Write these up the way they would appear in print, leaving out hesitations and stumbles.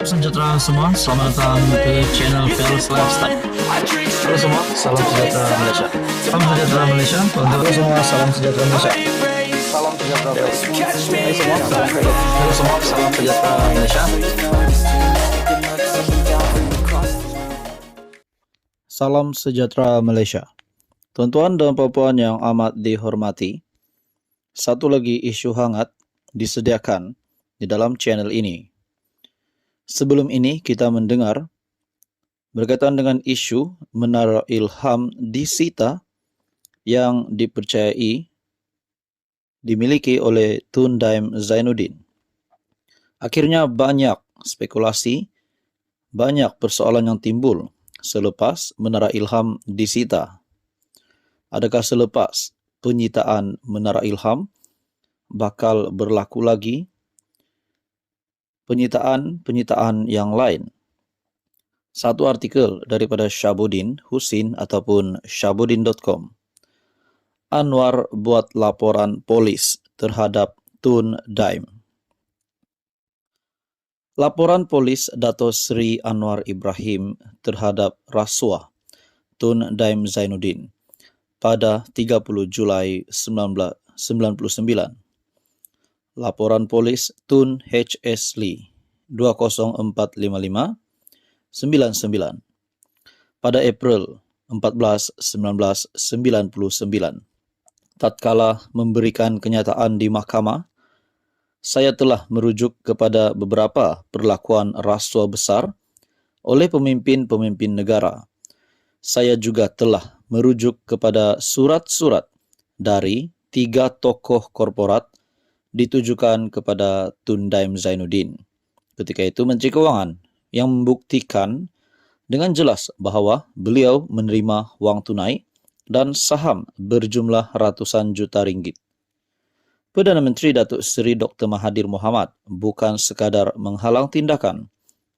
Sejahtera semua, selamat datang ke channel Fels Lifestyle. Halo semua, salam sejahtera Malaysia. Salam sejahtera Malaysia. Halo semua, salam sejahtera Malaysia. Salam sejahtera Malaysia. Halo semua, salam sejahtera Malaysia. Salam sejahtera Malaysia. Tuan-tuan dan puan-puan yang amat dihormati, satu lagi isu hangat disediakan di dalam channel ini. Sebelum ini kita mendengar berkaitan dengan isu Menara Ilham disita yang dipercayai dimiliki oleh Tun Daim Zainuddin. Akhirnya banyak spekulasi, banyak persoalan yang timbul selepas Menara Ilham disita. Adakah selepas penyitaan Menara Ilham bakal berlaku lagi penyitaan yang lain? Satu artikel daripada Syabuddin Husin ataupun syabuddin.com. Anwar buat laporan polis terhadap Tun Daim. Laporan polis Dato Sri Anwar Ibrahim terhadap rasuah Tun Daim Zainuddin pada 30 Julai 1999. Laporan polis Tun H.S. Lee 20455-99 pada April 14, 1999. Tatkala memberikan kenyataan di mahkamah, saya telah merujuk kepada beberapa perlakuan rasuah besar oleh pemimpin-pemimpin negara. Saya juga telah merujuk kepada surat-surat dari 3 tokoh korporat ditujukan kepada Tun Daim Zainuddin, ketika itu Menteri Kewangan, yang membuktikan dengan jelas bahawa beliau menerima wang tunai dan saham berjumlah ratusan juta ringgit. Perdana Menteri Datuk Seri Dr. Mahathir Mohamad bukan sekadar menghalang tindakan,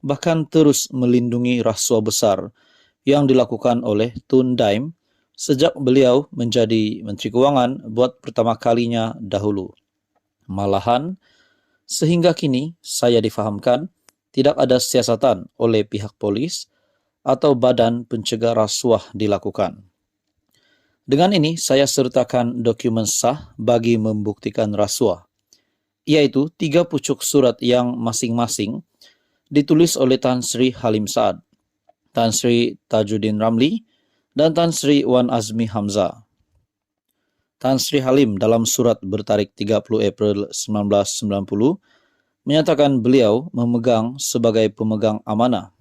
bahkan terus melindungi rasuah besar yang dilakukan oleh Tun Daim sejak beliau menjadi Menteri Kewangan buat pertama kalinya dahulu. Malahan, sehingga kini saya difahamkan tidak ada siasatan oleh pihak polis atau badan pencegah rasuah dilakukan. Dengan ini, saya sertakan dokumen sah bagi membuktikan rasuah, iaitu 3 pucuk surat yang masing-masing ditulis oleh Tan Sri Halim Saad, Tan Sri Tajuddin Ramli, dan Tan Sri Wan Azmi Hamzah. Tan Sri Halim dalam surat bertarik 30 April 1990 menyatakan beliau memegang sebagai pemegang amanah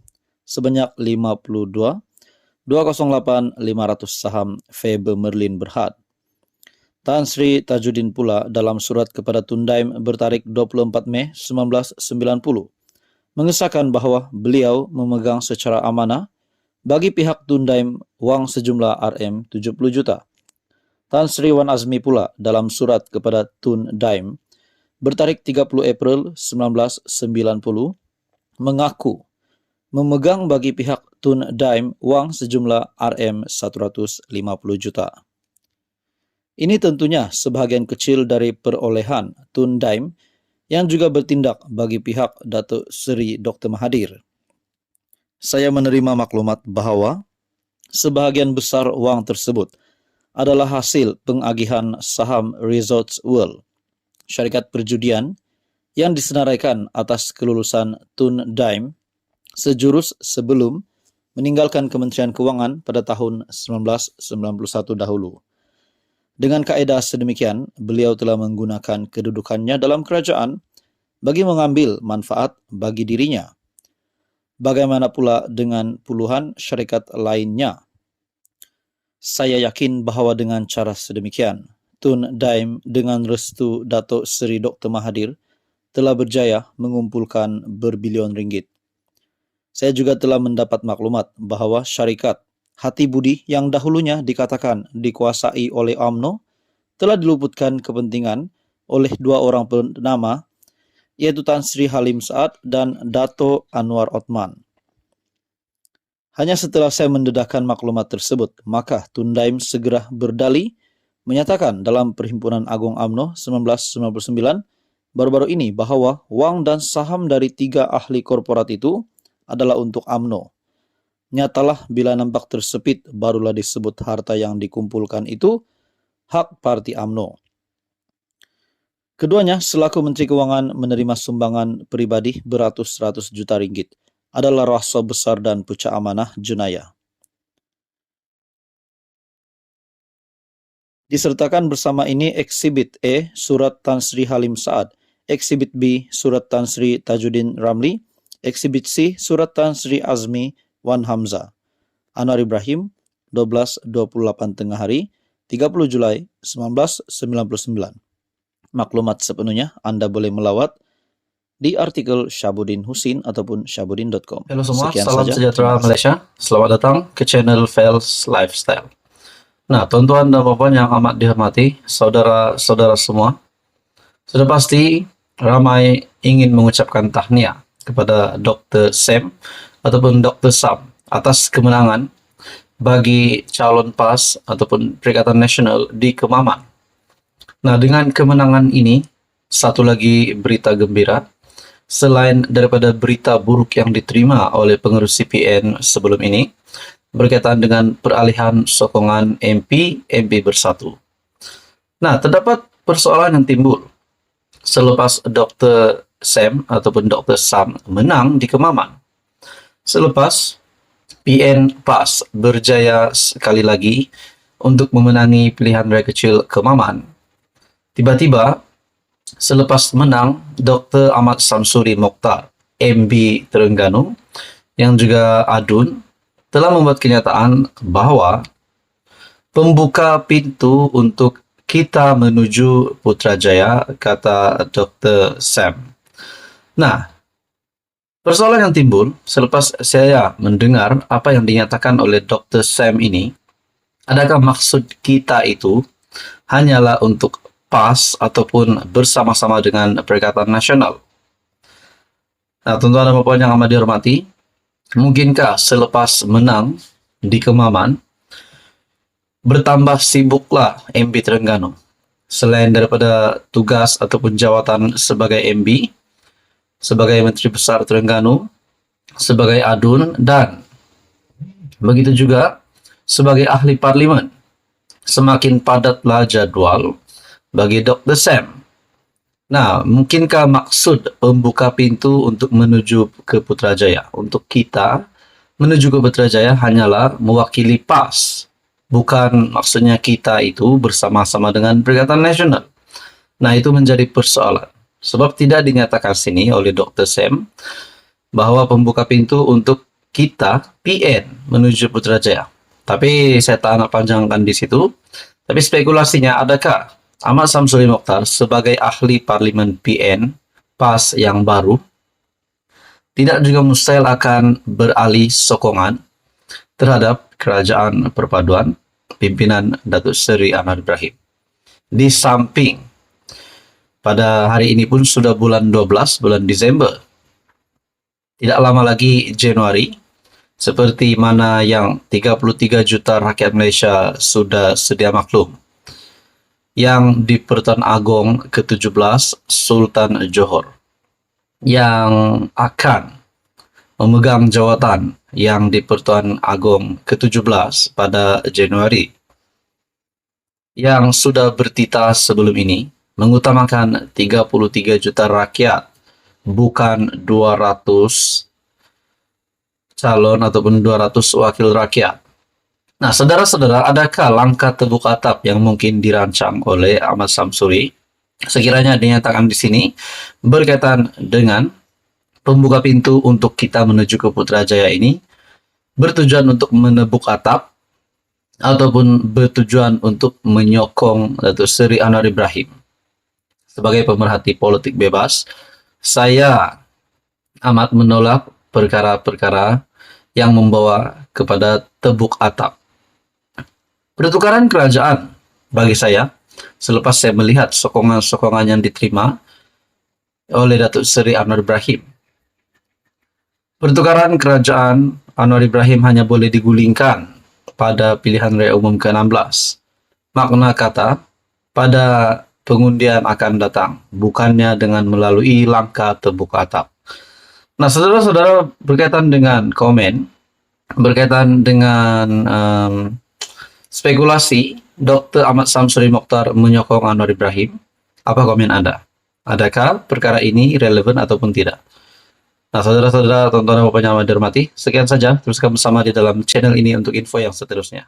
sebanyak 52,208,500 saham Faber Merlin Berhad. Tan Sri Tajuddin pula dalam surat kepada Tun Daim bertarik 24 Mei 1990 mengesahkan bahawa beliau memegang secara amanah bagi pihak Tun Daim wang sejumlah RM70 juta. Tan Sri Wan Azmi pula dalam surat kepada Tun Daim bertarik 30 April 1990 mengaku memegang bagi pihak Tun Daim wang sejumlah RM150 juta. Ini tentunya sebahagian kecil dari perolehan Tun Daim yang juga bertindak bagi pihak Datuk Seri Dr. Mahathir. Saya menerima maklumat bahawa sebahagian besar wang tersebut adalah hasil pengagihan saham Resorts World, syarikat perjudian yang disenaraikan atas kelulusan Tun Daim sejurus sebelum meninggalkan Kementerian Kewangan pada tahun 1991 dahulu. Dengan kaedah sedemikian, beliau telah menggunakan kedudukannya dalam kerajaan bagi mengambil manfaat bagi dirinya. Bagaimana pula dengan puluhan syarikat lainnya? Saya yakin bahawa dengan cara sedemikian, Tun Daim dengan restu Datuk Seri Dr. Mahathir telah berjaya mengumpulkan berbilion ringgit. Saya juga telah mendapat maklumat bahawa syarikat Hati Budi yang dahulunya dikatakan dikuasai oleh UMNO telah diluputkan kepentingan oleh 2 orang penama, yaitu Tan Sri Halim Saad dan Dato' Anwar Othman. Hanya setelah saya mendedahkan maklumat tersebut, maka Tun Daim segera berdalih menyatakan dalam Perhimpunan Agung UMNO 1999 baru-baru ini bahwa wang dan saham dari 3 ahli korporat itu adalah untuk UMNO. Nyatalah bila nampak tersepit, barulah disebut harta yang dikumpulkan itu hak parti UMNO. Keduanya selaku Menteri Keuangan menerima sumbangan pribadi beratus-ratus juta ringgit. Adalah rasa besar dan pucak amanah jenayah. Disertakan bersama ini Eksibit E, Surat Tan Sri Halim Saad, Eksibit B, Surat Tan Sri Tajuddin Ramli, Eksibit C, Surat Tan Sri Azmi Wan Hamzah. Anwar Ibrahim, 12.28 tengah hari, 30 Julai 1999. Maklumat sepenuhnya Anda boleh melawat di artikel Syabudin Husin ataupun syabudin.com. Halo semua, Sekian salam saja. sejahtera Malaysia. Selamat datang ke channel Fels Lifestyle. Nah, tuan-tuan dan puan yang amat dihormati, saudara-saudara semua, sudah pasti ramai ingin mengucapkan tahniah kepada Dr. Sam ataupun Dr. Sam atas kemenangan bagi calon PAS ataupun Perikatan Nasional di Kemaman. Nah, dengan kemenangan ini, satu lagi berita gembira, selain daripada berita buruk yang diterima oleh pengurus CPN sebelum ini, berkaitan dengan peralihan sokongan MP bersatu. Nah, terdapat persoalan yang timbul selepas Dr. Sam ataupun Dr. Sam menang di Kemaman. Selepas PN PAS berjaya sekali lagi untuk memenangi pilihan raya kecil Kemaman, tiba-tiba selepas menang, Dr. Ahmad Samsuri Mokhtar, MB Terengganu, yang juga ADUN, telah membuat kenyataan bahwa pembuka pintu untuk kita menuju Putrajaya, kata Dr. Sam. Nah, persoalan yang timbul selepas saya mendengar apa yang dinyatakan oleh Dr. Sam ini, adakah maksud kita itu hanyalah untuk PAS ataupun bersama-sama dengan Perikatan Nasional? Nah, tuan-tuan dan puan yang amat dihormati, mungkinkah selepas menang di Kemaman, bertambah sibuklah MB Terengganu? Selain daripada tugas ataupun jawatan sebagai MB, sebagai Menteri Besar Terengganu, sebagai ADUN, dan begitu juga sebagai ahli parlimen, semakin padatlah jadwal bagi Dr. Sam. Nah, mungkinkah maksud pembuka pintu untuk menuju ke Putrajaya, untuk kita menuju ke Putrajaya hanyalah mewakili PAS, bukan maksudnya kita itu bersama-sama dengan Perikatan Nasional? Nah, itu menjadi persoalan. Sebab tidak dinyatakan sini oleh Dr. Sam bahwa pembuka pintu untuk kita PN menuju Putrajaya. Tapi saya tak nak panjangkan di situ. Tapi spekulasinya, adakah Ahmad Samsuri Mokhtar sebagai ahli parlimen PN PAS yang baru tidak juga mustahil akan beralih sokongan terhadap Kerajaan Perpaduan pimpinan Datuk Seri Anwar Ibrahim. Di samping pada hari ini pun sudah bulan 12, bulan Desember. Tidak lama lagi Januari, seperti mana yang 33 juta rakyat Malaysia sudah sedia maklum, yang di Pertuan Agong ke-17 Sultan Johor yang akan memegang jawatan yang di Pertuan Agong ke-17 pada Januari, yang sudah bertitah sebelum ini mengutamakan 33 juta rakyat, bukan 200 calon ataupun 200 wakil rakyat. Nah, saudara-saudara, adakah langkah tebuk atap yang mungkin dirancang oleh Ahmad Samsuri, sekiranya dinyatakan di sini, berkaitan dengan pembuka pintu untuk kita menuju ke Putrajaya ini, bertujuan untuk menebuk atap, ataupun bertujuan untuk menyokong Datuk Seri Anwar Ibrahim? Sebagai pemerhati politik bebas, saya amat menolak perkara-perkara yang membawa kepada tebuk atap. Pertukaran kerajaan bagi saya, selepas saya melihat sokongan-sokongan yang diterima oleh Datuk Seri Anwar Ibrahim, pertukaran kerajaan Anwar Ibrahim hanya boleh digulingkan pada pilihan raya umum ke-16. Makna kata, pada pengundian akan datang, bukannya dengan melalui langkah terbuka atap. Nah, saudara-saudara, berkaitan dengan komen, berkaitan dengan spekulasi Dr. Ahmad Samsuri Mokhtar menyokong Anwar Ibrahim, apa komen Anda? Adakah perkara ini relevan ataupun tidak? Nah, saudara-saudara, tonton dan Bapak yang dihormati, sekian saja. Teruskan bersama di dalam channel ini untuk info yang seterusnya.